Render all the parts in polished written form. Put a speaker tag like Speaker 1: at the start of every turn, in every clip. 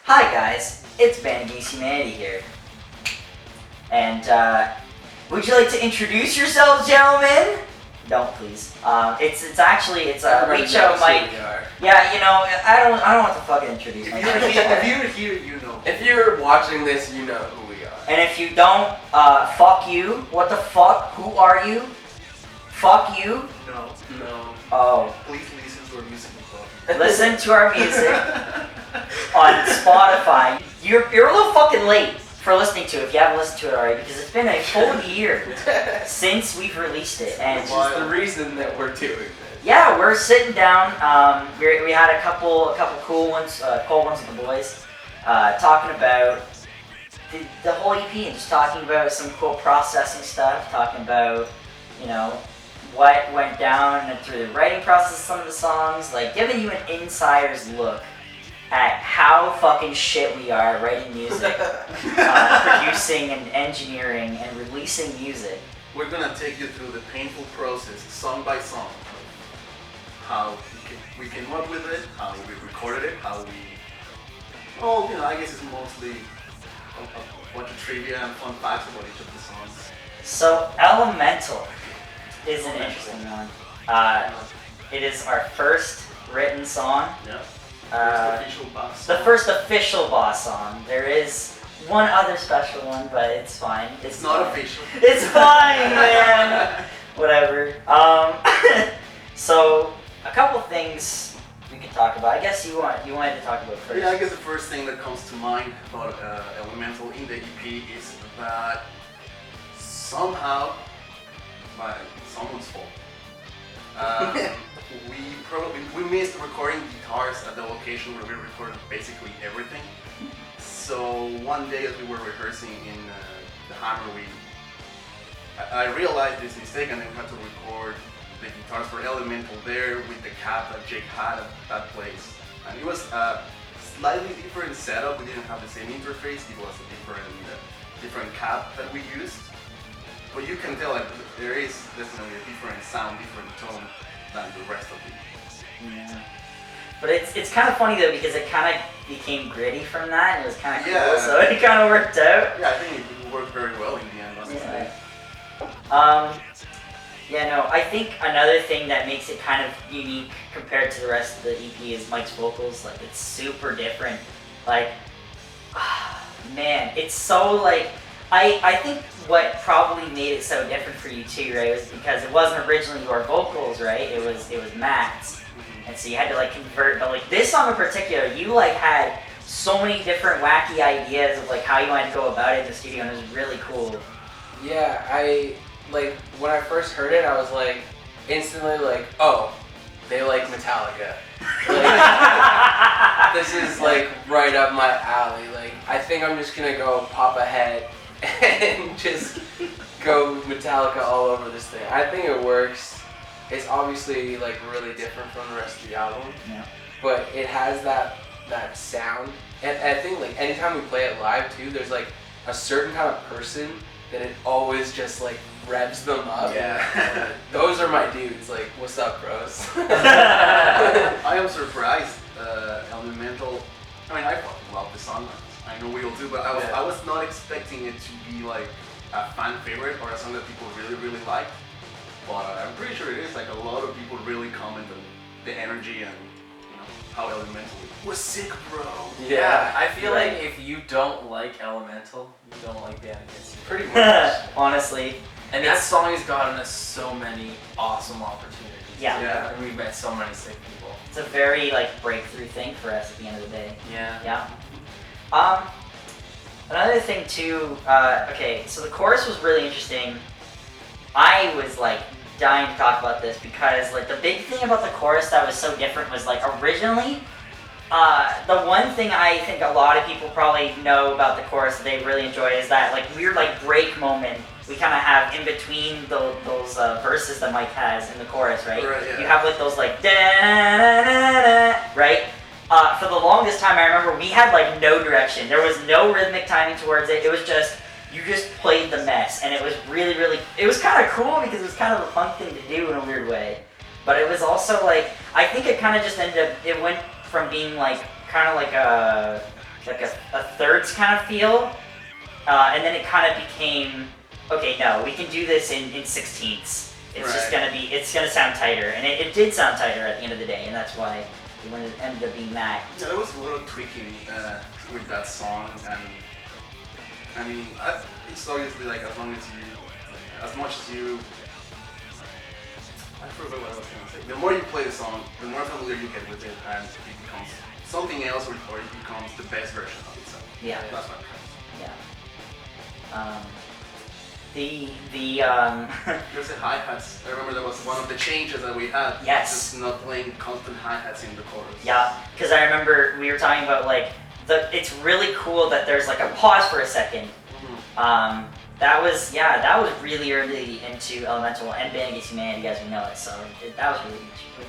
Speaker 1: Hi guys, it's Band Geese Humanity here. And would you like to introduce yourselves, gentlemen? Don't please. It's actually we show Mike. Yeah, you know, I don't want to fucking introduce myself.
Speaker 2: If you're here, you know.
Speaker 3: If you're watching this, you know who we are.
Speaker 1: And if you don't, fuck you. What the fuck? Who are you? Fuck you.
Speaker 2: No.
Speaker 1: Oh.
Speaker 2: Please listen to our music.
Speaker 1: Listen to our music on Spotify. You're a little fucking late for listening to it if you haven't listened to it already, because it's been a full year since we've released it, and
Speaker 3: Which is the reason that we're doing this.
Speaker 1: yeah, we're sitting down. We had a couple cool ones with the boys, talking about the whole EP and just talking about some cool processing stuff, talking about, you know, what went down through the writing process of some of the songs, like giving you an insider's look at how fucking shit we are writing music, producing and engineering and releasing music.
Speaker 2: We're gonna take you through the painful process, song by song. How we came up with it, how we recorded it, how we... I guess it's mostly a bunch of trivia and fun facts about each of the songs.
Speaker 1: So, Elemental is an interesting one. It is our first written song.
Speaker 2: Yeah.
Speaker 1: Uh,
Speaker 2: Official boss.
Speaker 1: The first official boss song. There is one other special one, but it's fine.
Speaker 2: It's not
Speaker 1: fine.
Speaker 2: official.
Speaker 1: It's fine, man. Whatever. So a couple things we can talk about. I guess you wanted to talk about first.
Speaker 2: Yeah, I guess the first thing that comes to mind about Elemental in the EP is that somehow, by someone's fault, we missed recording guitars at the location where we recorded basically everything. So one day as we were rehearsing in the Hammer, I realized this mistake, and then we had to record the guitars for Elemental there with the cap that Jake had at that place. And it was a slightly different setup. We didn't have the same interface. It was a different cap that we used. But you can tell, like, there is definitely a different sound, different tone than the rest of it.
Speaker 1: Yeah. But it's kind of funny though, because it kind of became gritty from that, and it was kind of cool, so it kind of worked out.
Speaker 2: Yeah, I think it worked very well in the end, honestly.
Speaker 1: I think another thing that makes it kind of unique compared to the rest of the EP is Mike's vocals. Like, it's super different. Like, man, it's so like, I think what probably made it so different for you too, right, was because it wasn't originally your vocals, right? It was Matt's. And so you had to like convert, but like this song in particular, you like had so many different wacky ideas of like how you wanted to go about it in the studio, and it was really cool.
Speaker 3: Yeah, when I first heard it, I was like, instantly like, oh, they like Metallica. Like, this is like right up my alley. Like, I think I'm just gonna go pop ahead and just go Metallica all over this thing. I think it works. It's obviously like really different from the rest of the album, but it has that sound. And I think like anytime we play it live too, there's like a certain kind of person that it always just like revs them up.
Speaker 2: Yeah.
Speaker 3: Those are my dudes. Like, what's up, bros?
Speaker 2: I am surprised. Elemental. I mean, I fucking love the song. I know we all do, but I was not expecting it to be like a fan favorite or a song that people really, really like. But I'm pretty sure it is. Like, a lot of people really comment on the energy and, you know, how Elemental was sick, bro.
Speaker 4: Yeah, I feel like if you don't like Elemental, you don't like Band Against You. Pretty much.
Speaker 1: Honestly.
Speaker 4: And that song has gotten us so many awesome opportunities.
Speaker 1: Yeah.
Speaker 4: And we've met so many sick people.
Speaker 1: It's a very like breakthrough thing for us at the end of the day.
Speaker 4: Yeah.
Speaker 1: Another thing too, so the chorus was really interesting. I was like dying to talk about this because like the big thing about the chorus that was so different was like originally, the one thing I think a lot of people probably know about the chorus that they really enjoy is that like weird like break moment we kind of have in between those verses that Mike has in the chorus, right? You have like those like da-na-na-na, right? For the longest time, I remember we had like no direction. There was no rhythmic timing towards it. It was just, you just played the mess, and it was really, really, it was kind of cool because it was kind of a fun thing to do in a weird way. But it was also like, I think it kind of just ended up, it went from being like, kind of like a thirds kind of feel, and then it kind of became, okay, no, we can do this in sixteenths. It's just it's gonna sound tighter, and it did sound tighter at the end of the day, and that's why it ended up being that.
Speaker 2: Yeah, there was a little tweaking with that song, and I mean, it's obviously like as much as you, I forgot what I was gonna say. The more you play the song, the more familiar you get with it, and it becomes something else, or it becomes the best version of itself.
Speaker 1: Yeah.
Speaker 2: That's what I'm
Speaker 1: Yeah. The
Speaker 2: There's the hi-hats. I remember that was one of the changes that we had.
Speaker 1: Yes.
Speaker 2: Just not playing constant hi-hats in the chorus.
Speaker 1: yeah, because I remember we were talking about like it's really cool that there's like a pause for a second.
Speaker 2: Mm-hmm.
Speaker 1: That was really early into Elemental and Band Against Humanity, as we know it. So that was really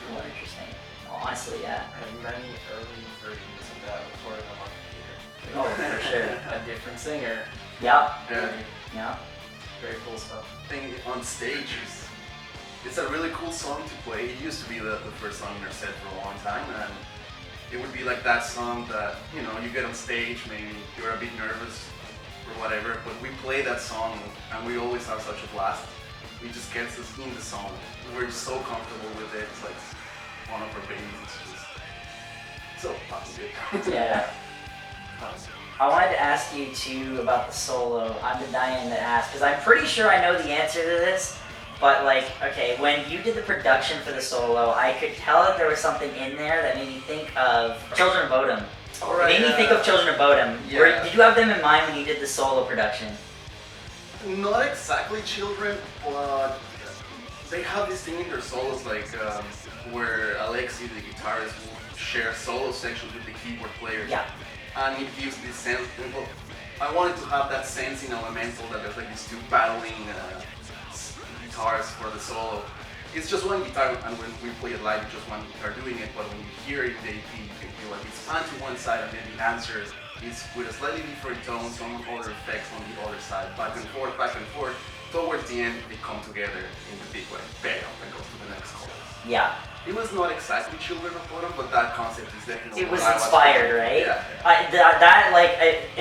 Speaker 1: cool and interesting. Honestly, yeah.
Speaker 4: I had many early versions of that recorded on my computer.
Speaker 1: Oh, for sure.
Speaker 4: A different singer.
Speaker 1: Yeah.
Speaker 2: Yeah.
Speaker 1: Yeah.
Speaker 4: Very cool stuff.
Speaker 2: Thing on stage it's a really cool song to play. It used to be the first song in our set for a long time, and it would be like that song that, you know, you get on stage, maybe you're a bit nervous or whatever, but we play that song and we always have such a blast. We just get us in the song. We're just so comfortable with it. It's like one of our babies. It's just so fucking good.
Speaker 1: Yeah. I wanted to ask you too about the solo. I've been dying to ask because I'm pretty sure I know the answer to this. But like, okay, when you did the production for the solo, I could tell that there was something in there that made me think of Children of Bodom.
Speaker 2: Alright,
Speaker 1: It made me think of Children of Bodom.
Speaker 2: Yeah.
Speaker 1: Did you have them in mind when you did the solo production?
Speaker 2: Not exactly children, but they have this thing in their solos, like where Alexi, the guitarist, will share solo sections with the keyboard players.
Speaker 1: Yeah.
Speaker 2: And it gives this sense. Well, I wanted to have that sense in Elemental that there's like these two battling guitars for the solo. It's just one guitar, and when we play it live, it's just one guitar doing it. But when you hear it in the EP, you can feel like it's on to one side, and then the answer is with a slightly different tone, some other effects on the other side, back and forth, back and forth. Towards the end, they come together in the big way, bam, and goes to the next chorus.
Speaker 1: Yeah.
Speaker 2: It was not exactly Children of Bodom, but that concept is definitely.
Speaker 1: It was
Speaker 2: what I
Speaker 1: inspired, right?
Speaker 2: Yeah.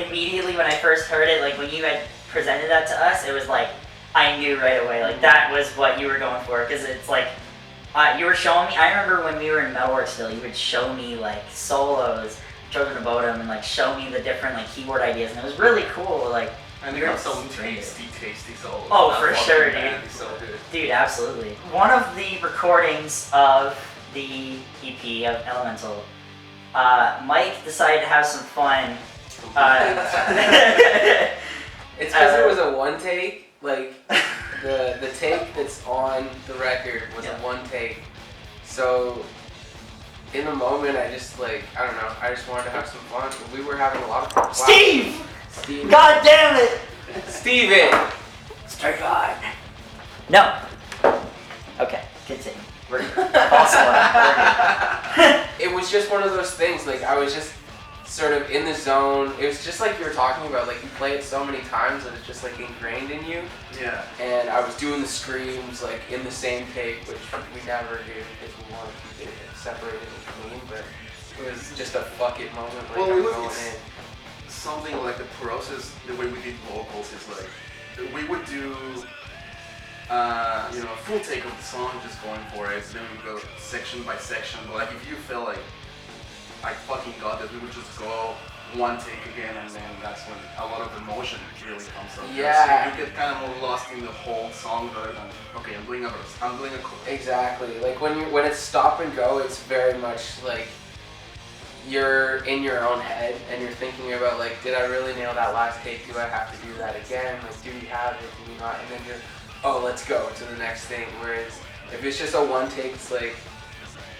Speaker 1: Immediately when I first heard it, like when you had presented that to us, it was like, I knew right away, like that was what you were going for, because it's like, you were showing me, I remember when we were in Metalwork still, you would show me like solos, Children of Bodom, and like show me the different like keyboard ideas, and it was really cool, like.
Speaker 2: And
Speaker 1: you're
Speaker 2: they have some
Speaker 1: great.
Speaker 2: tasty solos.
Speaker 1: Oh,
Speaker 2: That
Speaker 1: for
Speaker 2: fucking
Speaker 1: sure,
Speaker 2: band
Speaker 1: dude.
Speaker 2: is so good.
Speaker 1: Dude, absolutely. One of the recordings of the EP of Elemental, Mike decided to have some fun.
Speaker 3: It's because it was a one take. Like the take that's on the record was a one take. So in the moment, I just like I don't know. I just wanted to have some fun. We were having a lot of fun. Wow.
Speaker 1: Steve!
Speaker 3: Steve.
Speaker 1: God damn it!
Speaker 3: Steven!
Speaker 1: Strike God. No. Okay, continue. We're also
Speaker 3: It was just one of those things. Like I was just sort of in the zone. It was just like you were talking about. Like you play it so many times that it's just like ingrained in you.
Speaker 2: Yeah.
Speaker 3: And I was doing the screams like in the same take, which we never do because we want to keep it separated and clean. But it was just a fuck it moment. Like
Speaker 2: Well,
Speaker 3: I'm
Speaker 2: it was
Speaker 3: going in.
Speaker 2: something like the process, the way we did vocals is like we would do a full take of the song, just going for it. Then we go section by section. But like if you feel like I fucking got this, we would just go one take again, and then that's when a lot of emotion really comes up.
Speaker 3: Yeah.
Speaker 2: So you get kind of more lost in the whole song rather than okay, I'm doing a chorus.
Speaker 3: Exactly. Like when it's stop and go, it's very much like you're in your own head and you're thinking about like, did I really nail that last take? Do I have to do that again? Like, do we have it? Do we not? And then you're, oh, let's go to the next thing. Whereas if it's just a one take, it's like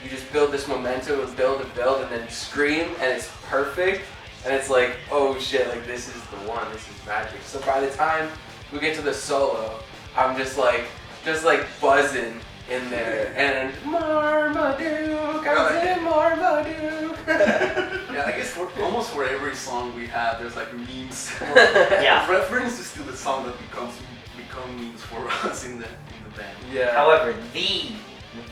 Speaker 3: you just build this momentum and build, and then scream, and it's perfect. And it's like, oh shit, like this is the one. This is magic. So by the time we get to the solo, I'm just like buzzing in there, and Marmaduke, I'm in Marmaduke.
Speaker 2: Yeah, I guess almost for every song we have, there's like memes.
Speaker 1: Yeah.
Speaker 2: References to the song that become memes for us in the band.
Speaker 3: Yeah.
Speaker 1: However, the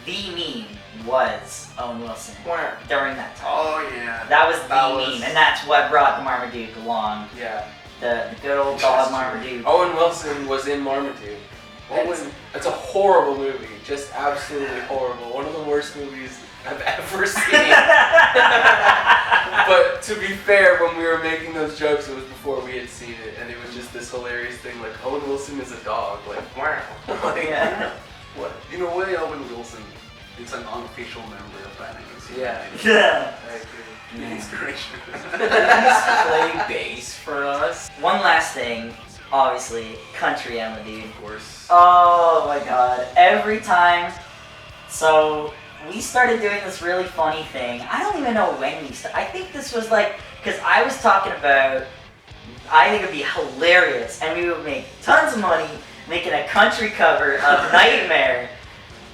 Speaker 1: meme was Owen Wilson
Speaker 3: Where?
Speaker 1: during that time.
Speaker 2: Oh yeah.
Speaker 1: That was the
Speaker 2: That was-
Speaker 1: meme, and that's what brought the Marmaduke along.
Speaker 3: Yeah.
Speaker 1: The good old dog
Speaker 2: That's true.
Speaker 1: Marmaduke.
Speaker 3: Owen Wilson was in Marmaduke. It's a horrible movie. Just absolutely horrible. One of the worst movies I've ever seen. But to be fair, when we were making those jokes, it was before we had seen it, and it was just this hilarious thing. Like Owen Wilson is a dog. Like wow. Like,
Speaker 1: Yeah.
Speaker 2: What? In a way, Owen Wilson is an unofficial member of that.
Speaker 3: Yeah.
Speaker 1: Yeah.
Speaker 3: I agree.
Speaker 2: The inspiration.
Speaker 4: Play bass for us.
Speaker 1: One last thing, obviously, Country Emma, dude.
Speaker 2: Of course.
Speaker 1: Oh my god. Every time. So, we started doing this really funny thing. I don't even know when we started. I think this was like, because I was talking about, I think it would be hilarious, and we would make tons of money making a country cover of Nightmare.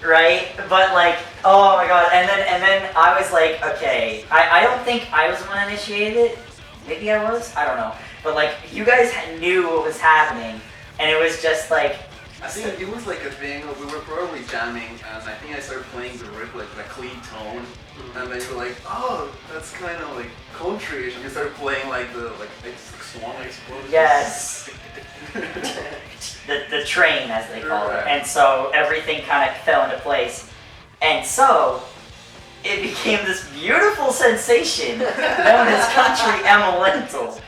Speaker 1: Right? But like, oh my god, and then I was like, okay, I don't think I was the one that initiated it. Maybe I was, I don't know. But like, you guys knew what was happening, and it was just like,
Speaker 2: I think it was like a thing. We were probably jamming, and I think I started playing the riff like a clean tone, and then you were like, "Oh, that's kind of like country-ish." And we started playing like it's like swan, I suppose.
Speaker 1: yes, the train as they call it,
Speaker 2: Right.
Speaker 1: and so everything kind of fell into place, and so it became this beautiful sensation known as Country Emma Lentil.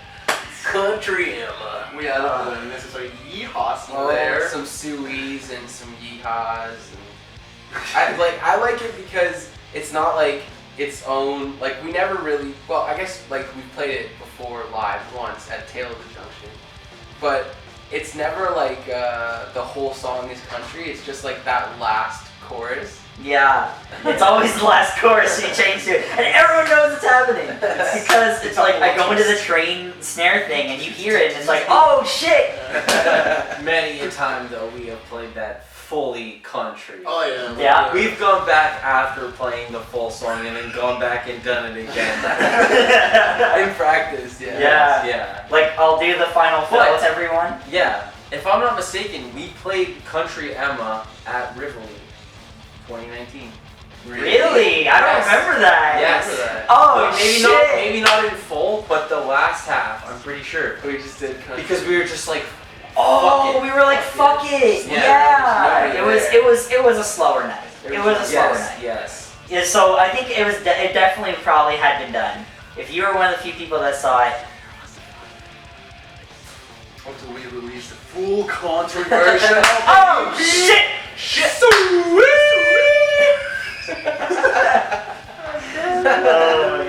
Speaker 3: Country Emma.
Speaker 2: We had the necessary yeehaws
Speaker 3: Oh,
Speaker 2: there.
Speaker 3: some sueys and some yeehaws. And I like it because it's not like its own. Like we never really. Well, I guess like we played it before live once at Tale of the Junction, but it's never like the whole song is country. It's just like that last chorus.
Speaker 1: Yeah, it's always the last chorus you change to, and everyone knows it's happening. Because it's like, I go into the train snare thing, and you hear it, and it's like, oh shit!
Speaker 4: Many a time though we have played that fully country.
Speaker 2: Oh yeah.
Speaker 1: Yeah.
Speaker 4: We've gone back after playing the full song and then gone back and done it again.
Speaker 3: In practice, yeah.
Speaker 1: Yeah.
Speaker 4: Yeah.
Speaker 1: Like, I'll do the final
Speaker 4: What?
Speaker 1: fills, everyone.
Speaker 4: Yeah. If I'm not mistaken, we played Country Emma at Rivoli 2019.
Speaker 1: Really? I don't
Speaker 4: Yes.
Speaker 1: remember that.
Speaker 4: Yes.
Speaker 3: remember that.
Speaker 1: Oh,
Speaker 4: Well, maybe
Speaker 1: shit!
Speaker 4: not. Maybe not in full, but the last half, I'm pretty sure.
Speaker 3: We just did country.
Speaker 4: Because we were just like,
Speaker 1: Oh,
Speaker 4: fuck it.
Speaker 1: we were like, fuck it!
Speaker 4: Yeah.
Speaker 1: Yeah!
Speaker 3: Yeah.
Speaker 1: It was a slower night. It was a slower
Speaker 4: yes,
Speaker 1: night.
Speaker 4: yes.
Speaker 1: Yeah, so I think it was. It definitely probably had been done. If you were one of the few people that saw it,
Speaker 2: Until we released the full country version.
Speaker 1: oh shit!
Speaker 2: Shit!
Speaker 1: Oh my